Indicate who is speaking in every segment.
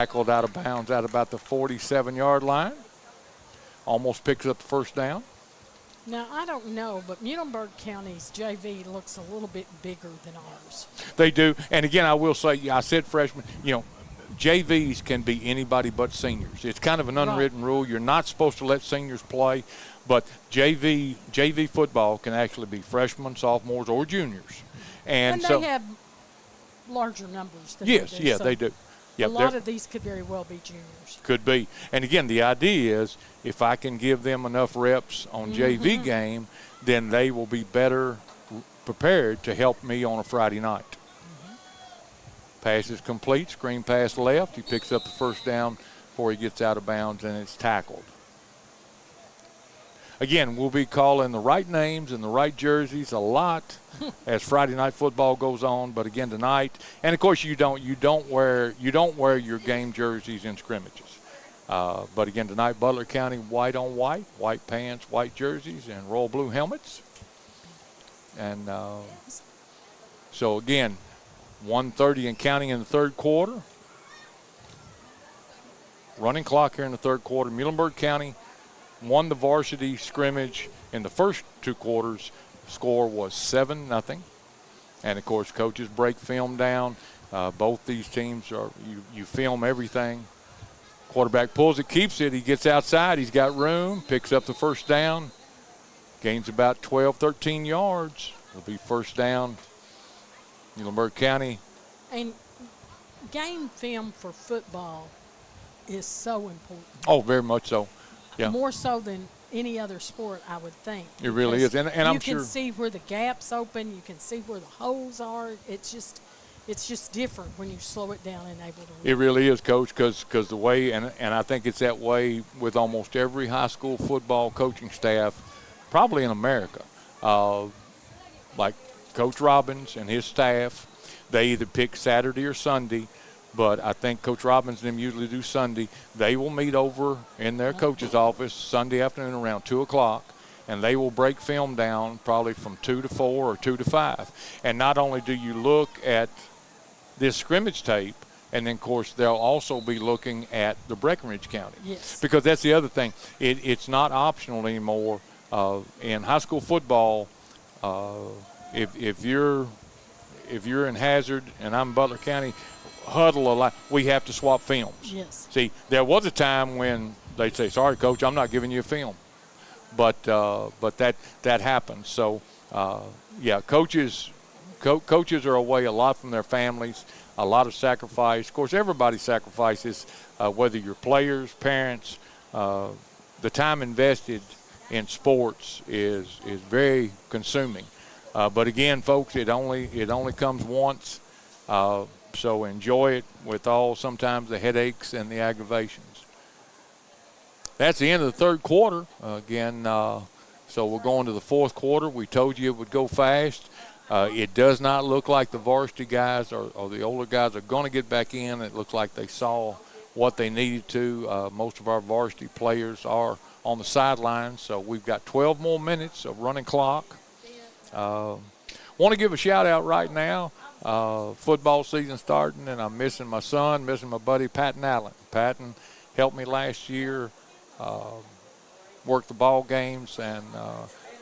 Speaker 1: Tackled out of bounds at about the 47-yard line. Almost picks up the first down.
Speaker 2: Now, I don't know, but Muhlenberg County's JV looks a little bit bigger than ours.
Speaker 1: They do. And, again, I will say, I said freshmen, JVs can be anybody but seniors. It's kind of an unwritten rule. You're not supposed to let seniors play, but JV football can actually be freshmen, sophomores, or juniors. And
Speaker 2: they have larger numbers than
Speaker 1: yes,
Speaker 2: we do.
Speaker 1: Yeah,
Speaker 2: so
Speaker 1: they do. Yep,
Speaker 2: a lot of these could very well be juniors.
Speaker 1: Could be. And, again, the idea is if I can give them enough reps on JV game, then they will be better prepared to help me on a Friday night. Pass is complete, screen pass left. He picks up the first down before he gets out of bounds, and it's tackled. Again, we'll be calling the right names and the right jerseys a lot as Friday night football goes on. But again, tonight, and of course you don't wear your game jerseys in scrimmages. But again, tonight, Butler County white on white, white pants, white jerseys, and royal blue helmets. And so again, 1:30 and counting in the third quarter. Running clock here in the third quarter. Muhlenberg County won the varsity scrimmage in the first two quarters. The score was 7-0. And, of course, coaches break film down. Both these teams, you film everything. Quarterback pulls it, keeps it. He gets outside. He's got room, picks up the first down. Gains about 12, 13 yards. It'll be first down. Muhlenberg County.
Speaker 2: And game film for football is so important.
Speaker 1: Oh, very much so. Yeah.
Speaker 2: More so than any other sport, I would think.
Speaker 1: It really is. And I'm sure
Speaker 2: you can see where the gaps open. You can see where the holes are. It's just different when you slow it down and able to.
Speaker 1: It really is, Coach, because the way, and I think it's that way with almost every high school football coaching staff, probably in America. Like Coach Robbins and his staff, they either pick Saturday or Sunday. But I think Coach Robbins and them usually do Sunday. They will meet over in their coach's office Sunday afternoon around 2 o'clock, and they will break film down probably from 2 to 4 or 2 to 5. And not only do you look at this scrimmage tape, and then, of course, they'll also be looking at the Breckinridge County.
Speaker 2: Yes.
Speaker 1: Because that's the other thing. It's not optional anymore. In high school football, if you're in Hazard and I'm Butler County, huddle a lot, we have to swap films.
Speaker 2: Yes.
Speaker 1: See, there was a time when they'd say, sorry, Coach, I'm not giving you a film. But that happens. So, coaches are away a lot from their families, a lot of sacrifice. Of course, everybody sacrifices, whether you're players, parents. The time invested in sports is very consuming. But again, folks, it only comes once. So enjoy it with sometimes the headaches and the aggravations. That's the end of the third quarter. So we're going to the fourth quarter. We told you it would go fast. It does not look like the varsity guys or the older guys are going to get back in. It looks like they saw what they needed to. Most of our varsity players are on the sidelines. So we've got 12 more minutes of running clock. Want to give a shout out right now. Football season starting, and I'm missing my son, missing my buddy Patton Allen. Patton helped me last year, work the ball games, and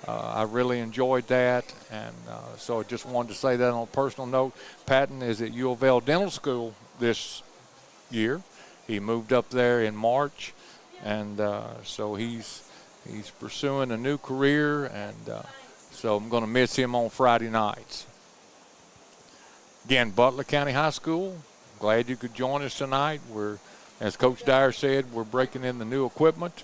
Speaker 1: I really enjoyed that. And so I just wanted to say that on a personal note. Patton is at U of L Dental School this year. He moved up there in March, and so he's pursuing a new career, and so I'm going to miss him on Friday nights. Again, Butler County High School, glad you could join us tonight. As Coach Dyer said, we're breaking in the new equipment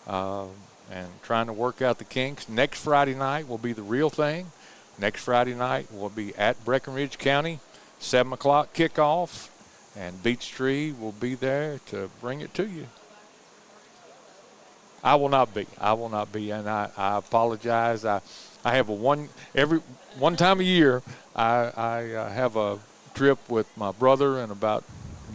Speaker 1: and trying to work out the kinks. Next Friday night will be the real thing. Next Friday night will be at Breckinridge County, 7 o'clock kickoff, and Beech Tree will be there to bring it to you. I will not be, and I apologize. I have one time a year. I have a trip with my brother and about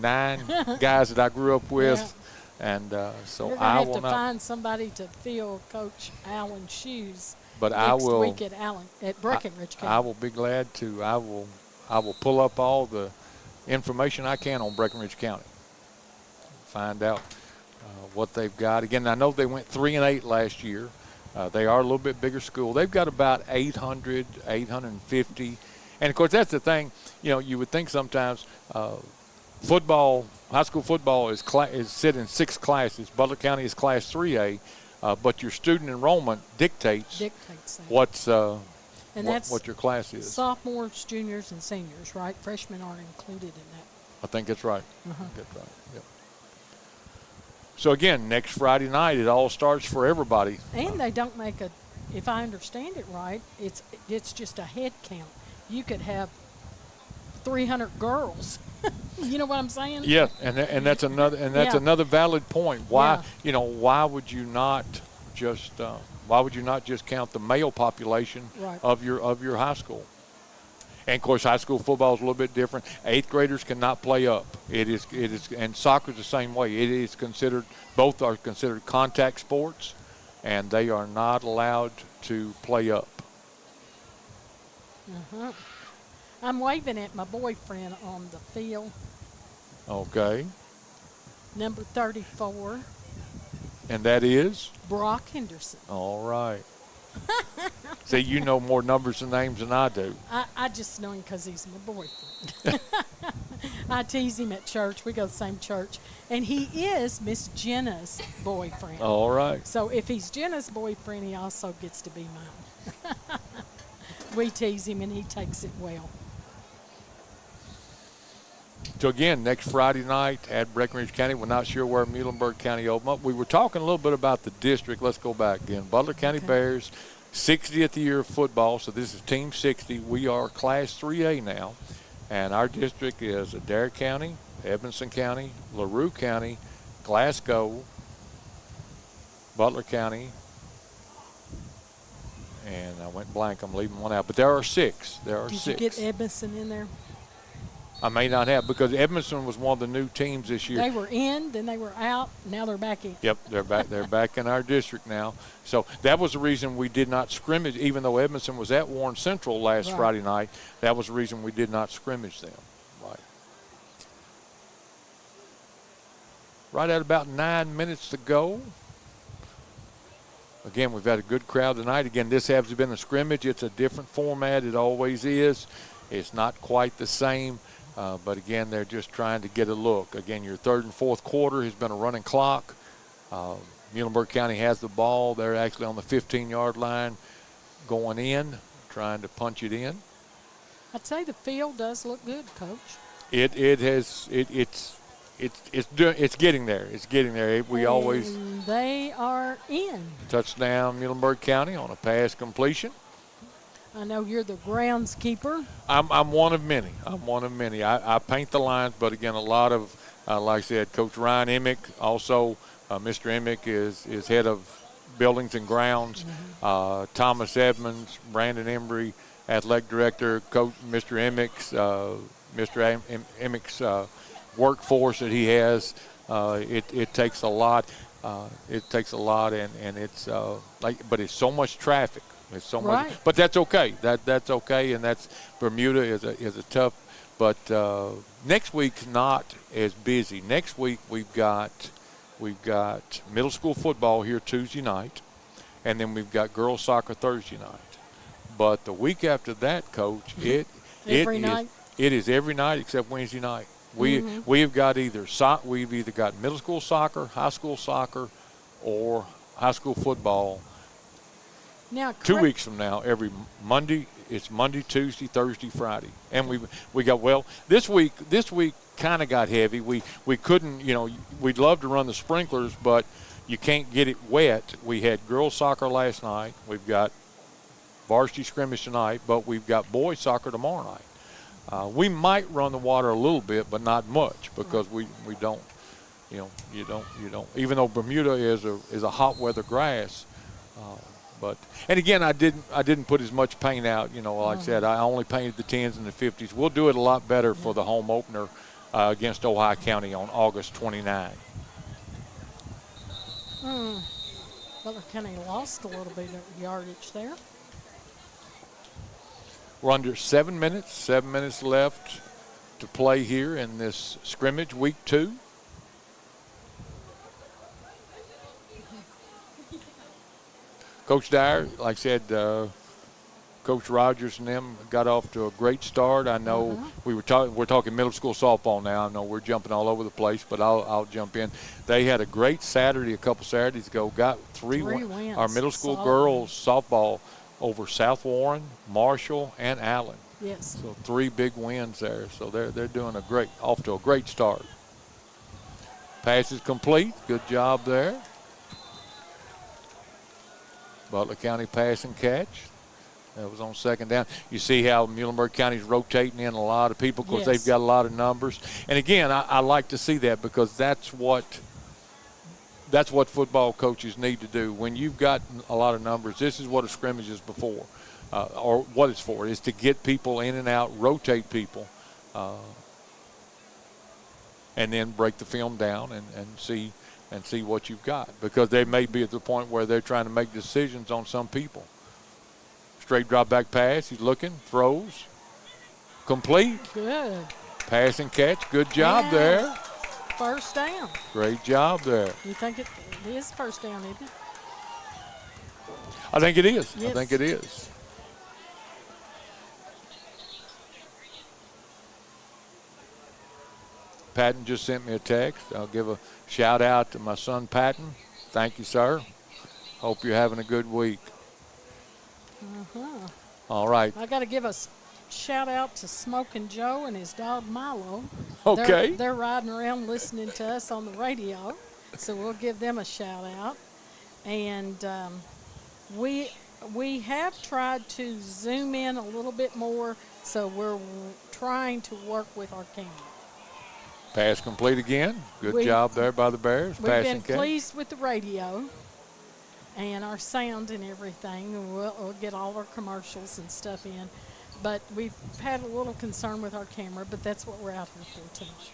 Speaker 1: 9 guys that I grew up with, and so I will not. You're going to have to find
Speaker 2: somebody to fill Coach Allen's shoes.
Speaker 1: But
Speaker 2: next week at Breckinridge County.
Speaker 1: I will be glad to. I will pull up all the information I can on Breckinridge County. find out what they've got. Again, I know they went 3-8 last year. They are a little bit bigger school. They've got about 800, 850. And, of course, that's the thing. You know, you would think sometimes football, high school football is sit in 6 classes. Butler County is Class 3A, but your student enrollment dictates
Speaker 2: that.
Speaker 1: what's
Speaker 2: and
Speaker 1: what your class is.
Speaker 2: Sophomores, juniors, and seniors, right? Freshmen aren't included in that.
Speaker 1: I think that's right.
Speaker 2: Uh-huh.
Speaker 1: That's right. Yep. So again, next Friday night, it all starts for everybody.
Speaker 2: And they don't make a, if I understand it right, it's just a head count. You could have 300 girls. You know what I'm saying?
Speaker 1: Yeah, and that's another another valid point. Why why would you not just count the male population of your high school? And of course, high school football is a little bit different. 8th graders cannot play up. It is, and soccer is the same way. It is considered, both are considered contact sports, and they are not allowed to play up.
Speaker 2: Uh-huh. I'm waving at my boyfriend on the field.
Speaker 1: Okay.
Speaker 2: Number 34.
Speaker 1: And that is?
Speaker 2: Brock Henderson.
Speaker 1: All right. See, you know more numbers and names than I do.
Speaker 2: I just know him because he's my boyfriend. I tease him at church. We go to the same church. And he is Miss Jenna's boyfriend.
Speaker 1: All right.
Speaker 2: So if he's Jenna's boyfriend, he also gets to be mine. We tease him, and he takes it well.
Speaker 1: So, again, next Friday night at Breckinridge County. We're not sure where Muhlenberg County open up. We were talking a little bit about the district. Let's go back again. Butler County Bears, 60th year of football. So this is Team 60. We are Class 3A now. And our district is Adair County, Edmonson County, LaRue County, Glasgow, Butler County. And I went blank. I'm leaving one out. But there are 6.
Speaker 2: Did you get Edmonson in there?
Speaker 1: I may not have, because Edmonson was one of the new teams this year.
Speaker 2: They were in, then they were out, now they're back in.
Speaker 1: Yep, they're back. They're back in our district now. So that was the reason we did not scrimmage, even though Edmonson was at Warren Central last Friday night. That was the reason we did not scrimmage them. Right at about 9 minutes to go. Again, we've had a good crowd tonight. Again, this has been a scrimmage. It's a different format. It always is. It's not quite the same. But, again, they're just trying to get a look. Again, your 3rd and 4th quarter has been a running clock. Muhlenberg County has the ball. They're actually on the 15-yard line going in, trying to punch it in.
Speaker 2: I'd say the field does look good, Coach.
Speaker 1: It's getting there. It's getting there.
Speaker 2: They are in.
Speaker 1: Touchdown, Muhlenberg County on a pass completion.
Speaker 2: I know you're the groundskeeper.
Speaker 1: I'm one of many. I paint the lines, but again, a lot of, like I said, Coach Ryan Emick. Also, Mr. Emick is head of buildings and grounds. Mm-hmm. Thomas Edmonds, Brandon Embry, athletic director. Coach Mr. Emick's workforce that he has. It takes a lot. It takes a lot, and it's but it's so much traffic. It's so much, but that's okay. That's okay, and that's Bermuda is a tough. But next week's not as busy. Next week we've got middle school football here Tuesday night, and then we've got girls soccer Thursday night. But the week after that, Coach, it is every night except Wednesday night. We've got we've either got middle school soccer, high school soccer, or high school football.
Speaker 2: Now,
Speaker 1: 2 weeks from now, every Monday, it's Monday, Tuesday, Thursday, Friday, and we got this week kind of got heavy. We couldn't, we'd love to run the sprinklers, but you can't get it wet. We had girls soccer last night. We've got varsity scrimmage tonight, but we've got boys soccer tomorrow night. We might run the water a little bit, but not much, because we don't. You don't. Even though Bermuda is a hot weather grass. And again, I didn't put as much paint out. Like I said, I only painted the 10s and the 50s. We'll do it a lot better for the home opener against Ohio County on August 29.
Speaker 2: Butler County lost a little bit of yardage there.
Speaker 1: We're under 7 minutes. 7 minutes left to play here in this scrimmage, week 2. Coach Dyer, like I said, Coach Rogers and them got off to a great start. I know we're talking middle school softball now. I know we're jumping all over the place, but I'll jump in. They had a great Saturday a couple Saturdays ago. Got three
Speaker 2: wins.
Speaker 1: Our middle school
Speaker 2: Solid.
Speaker 1: girls softball over South Warren, Marshall, and Allen.
Speaker 2: Yes.
Speaker 1: So 3 big wins there. So they're doing off to a great start. Pass is complete. Good job there. Butler County pass and catch. That was on second down. You see how Muhlenberg County's rotating in a lot of people because they've got a lot of numbers. And again, I like to see that because that's what football coaches need to do. When you've got a lot of numbers, this is what a scrimmage is before, or what it's for, is to get people in and out, rotate people, and then break the film down and see what you've got. Because they may be at the point where they're trying to make decisions on some people. Straight drop back pass. He's looking, throws, complete.
Speaker 2: Good.
Speaker 1: Pass and catch. Good job there.
Speaker 2: First down.
Speaker 1: Great job there.
Speaker 2: You think it is first down, isn't it?
Speaker 1: I think it is.
Speaker 2: Yes.
Speaker 1: I think it is. Patton just sent me a text. I'll give a shout out to my son Patton. Thank you, sir. Hope you're having a good week. All right.
Speaker 2: I got to give a shout out to Smokin' Joe and his dog Milo.
Speaker 1: Okay.
Speaker 2: They're riding around listening to us on the radio, so we'll give them a shout out. And we have tried to zoom in a little bit more, so we're trying to work with our camera.
Speaker 1: Pass complete again. Good job there by the Bears.
Speaker 2: We've been pleased with the radio and our sound and everything. We'll get all our commercials and stuff in. But we've had a little concern with our camera, but that's what we're out here for tonight.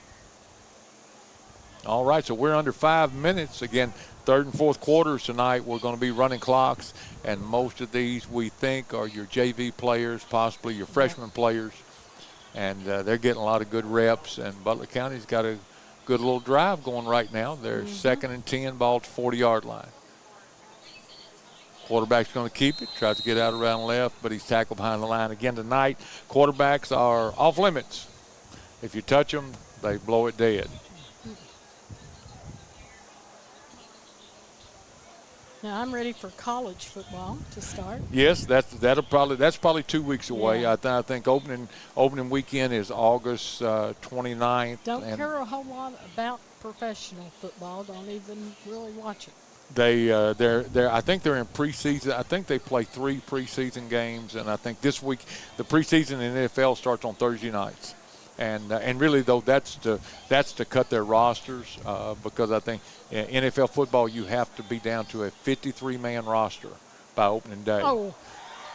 Speaker 1: All right, so we're under 5 minutes. Again, third and fourth quarters tonight. We're going to be running clocks, and most of these we think are your JV players, possibly your freshman players. And they're getting a lot of good reps, and Butler County's got a good little drive going right now. They're second and 10, ball to 40-yard line. Quarterback's going to keep it, tries to get out around left, but he's tackled behind the line. Again tonight, quarterbacks are off limits. If you touch them, they blow it dead.
Speaker 2: Now I'm ready for college football to start.
Speaker 1: Yes, that's probably 2 weeks away.
Speaker 2: Yeah.
Speaker 1: I think opening weekend is August 29th.
Speaker 2: Don't care a whole lot about professional football. Don't even really watch it.
Speaker 1: I think they're in preseason. I think they play 3 preseason games, and I think this week the preseason in the NFL starts on Thursday nights. And really though that's to cut their rosters because I think in NFL football you have to be down to a 53-man roster by opening day.
Speaker 2: Oh,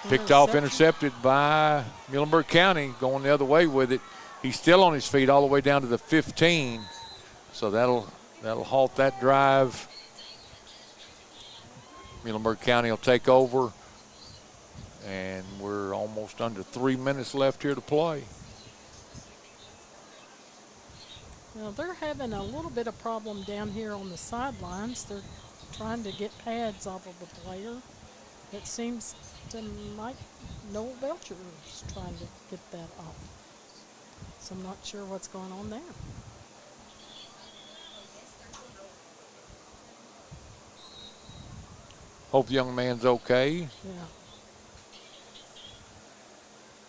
Speaker 1: picked off, intercepted by Muhlenberg County, going the other way with it. He's still on his feet all the way down to the 15, so that'll halt that drive. Muhlenberg County will take over, and we're almost under 3 minutes left here to play.
Speaker 2: Well, they're having a little bit of problem down here on the sidelines. They're trying to get pads off of the player. It seems to Noel Belcher is trying to get that off. So I'm not sure what's going on there.
Speaker 1: Hope the young man's okay.
Speaker 2: Yeah.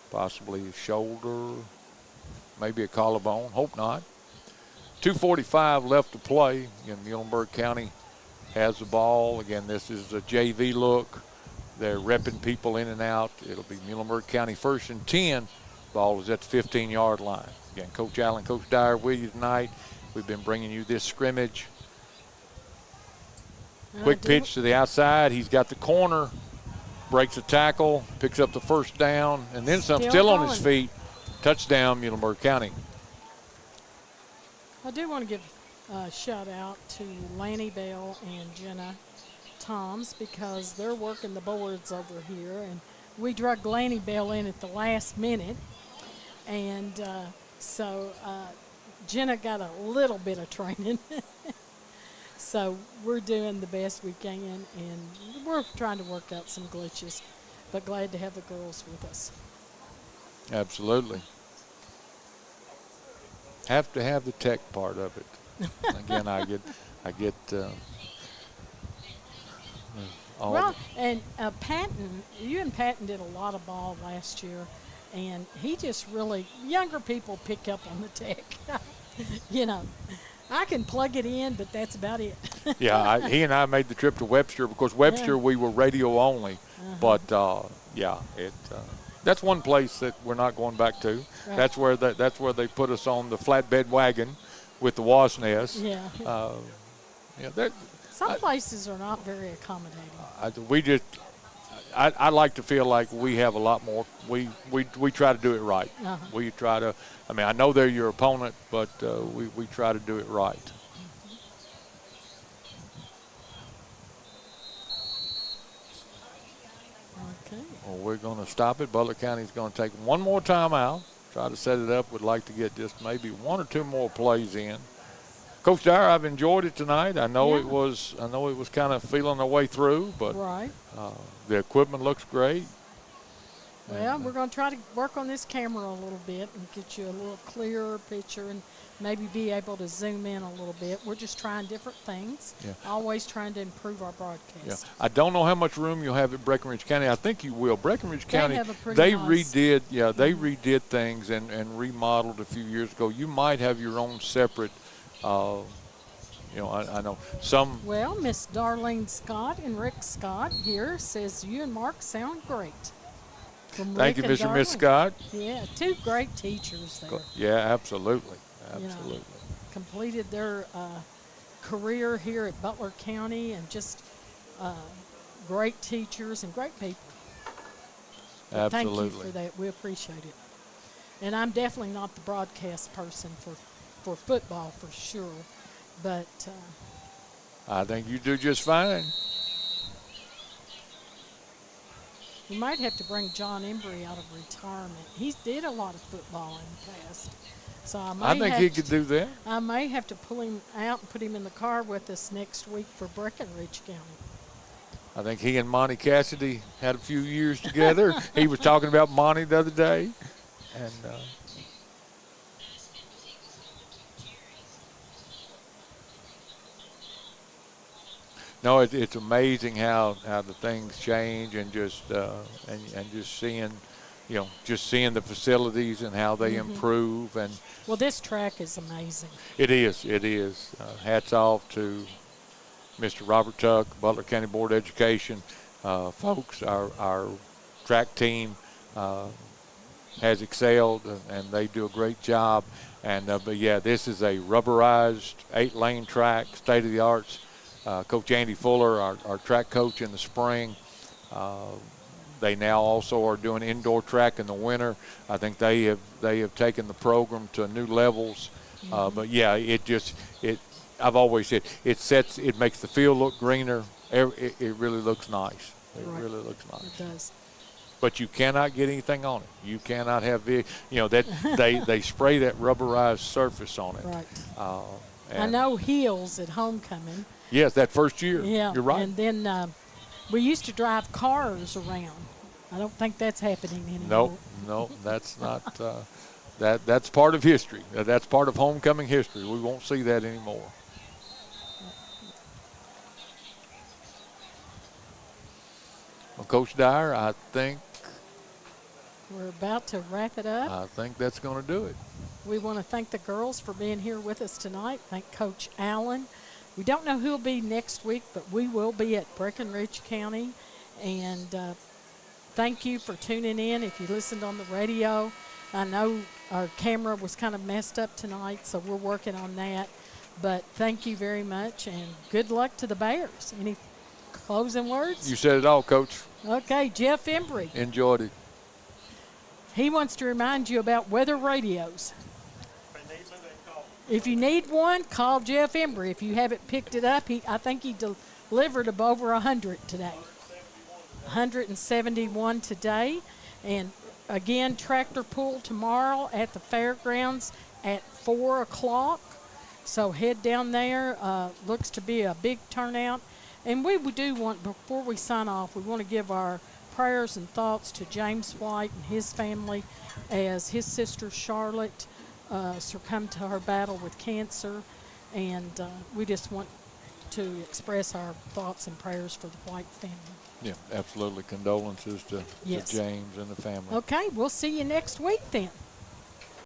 Speaker 1: Possibly a shoulder, maybe a collarbone. Hope not. 2:45 left to play. Again, Muhlenberg County has the ball. Again, this is a JV look. They're repping people in and out. It'll be Muhlenberg County first and 10. Ball is at the 15-yard line. Again, Coach Allen, Coach Dyer with you tonight. We've been bringing you this scrimmage. Quick pitch to the outside. He's got the corner, breaks a tackle, picks up the first down, and then some. Still on his feet. Touchdown, Muhlenberg County.
Speaker 2: I do want to give a shout out to Lanny Bell and Jenna Toms because they're working the boards over here, and we drug Lanny Bell in at the last minute, and so Jenna got a little bit of training. So we're doing the best we can, and we're trying to work out some glitches, but glad to have the girls with us.
Speaker 1: Absolutely. Have to have the tech part of it. Again, I get all
Speaker 2: Well, and Patton, you and Patton did a lot of ball last year, and he just really, younger people pick up on the tech. You know, I can plug it in, but that's about it.
Speaker 1: yeah, he and I made the trip to Webster because Webster we were radio only, but yeah, that's one place that we're not going back to.
Speaker 2: Right.
Speaker 1: That's where they put us on the flatbed wagon with the wasp nest.
Speaker 2: Yeah.
Speaker 1: Yeah,
Speaker 2: Some places are not very accommodating.
Speaker 1: I like to feel like we have a lot more. We try to do it right. We try to. I mean, I know they're your opponent, but we try to do it right.
Speaker 2: Okay.
Speaker 1: Well, we're going to stop it. Butler County's going to take one more timeout. Try to set it up. Would like to get just maybe one or two more plays in. Coach Dyer, I've enjoyed it tonight. I know it was kind of feeling our way through, but
Speaker 2: right.
Speaker 1: The equipment looks great.
Speaker 2: Well, we're going to try to work on this camera a little bit and get you a little clearer picture and maybe be able to zoom in a little bit. We're just trying different things, always trying to improve our broadcast.
Speaker 1: Yeah. I don't know how much room you'll have at Breckenridge County. I think you will. Breckenridge County,
Speaker 2: have a pretty
Speaker 1: they
Speaker 2: nice,
Speaker 1: redid things and remodeled a few years ago. You might have your own separate, I know some.
Speaker 2: Well, Miss Darlene Scott and Rick Scott here says you and Mark sound great.
Speaker 1: Thank you, Mr. and Miss Scott.
Speaker 2: Yeah, two great teachers there.
Speaker 1: Yeah, absolutely. Absolutely.
Speaker 2: Completed their career here at Butler County and just great teachers and great people.
Speaker 1: Absolutely.
Speaker 2: Thank you for that. We appreciate it. And I'm definitely not the broadcast person for football for sure, but
Speaker 1: I think you do just fine.
Speaker 2: you might have to bring John Embry out of retirement. He did a lot of football in the past. So I
Speaker 1: think he could do that.
Speaker 2: I may have to pull him out and put him in the car with us next week for Breckenridge County.
Speaker 1: I think he and Monty Cassidy had a few years together. He was talking about Monty the other day. And no, it's amazing how the things change and just seeing, just seeing the facilities and how they improve. And
Speaker 2: well, this track is amazing.
Speaker 1: It is. Hats off to Mr. Robert Tuck, Butler County Board of Education, folks. Our track team has excelled, and they do a great job. And but yeah, this is a rubberized 8-lane track, state of the arts. Coach Andy Fuller, our track coach in the spring. They now also are doing indoor track in the winter. I think they have taken the program to new levels. But yeah, I've always said it makes the field look greener. It really looks nice. It really looks nice.
Speaker 2: It does.
Speaker 1: But you cannot get anything on it. You cannot have that they spray that rubberized surface on it.
Speaker 2: Right. I know Heels at homecoming.
Speaker 1: Yes, that first year.
Speaker 2: Yeah,
Speaker 1: you're right.
Speaker 2: And then we used to drive cars around. I don't think that's happening anymore.
Speaker 1: No, that's not. That's part of history. That's part of homecoming history. We won't see that anymore. Well, Coach Dyer, I think
Speaker 2: we're about to wrap it up.
Speaker 1: I think that's going to do it.
Speaker 2: We want to thank the girls for being here with us tonight. Thank Coach Allen. We don't know who will be next week, but we will be at Breckenridge County. And thank you for tuning in. If you listened on the radio, I know our camera was kind of messed up tonight, so we're working on that. But thank you very much, and good luck to the Bears. Any closing words?
Speaker 1: You said it all, Coach.
Speaker 2: Okay, Jeff Embry.
Speaker 1: Enjoyed it.
Speaker 2: He wants to remind you about weather radios. If you need one, call Jeff Embry. If you haven't picked it up, I think he delivered over 100 today. 171 today. And again, tractor pull tomorrow at the fairgrounds at 4 o'clock. So head down there. Looks to be a big turnout. And we do want, before we sign off, we want to give our prayers and thoughts to James White and his family as his sister Charlotte succumbed to her battle with cancer. And we just want to express our thoughts and prayers for the White family.
Speaker 1: Yeah, absolutely. Condolences to
Speaker 2: Yes.
Speaker 1: James and the family.
Speaker 2: Okay, we'll see you next week then.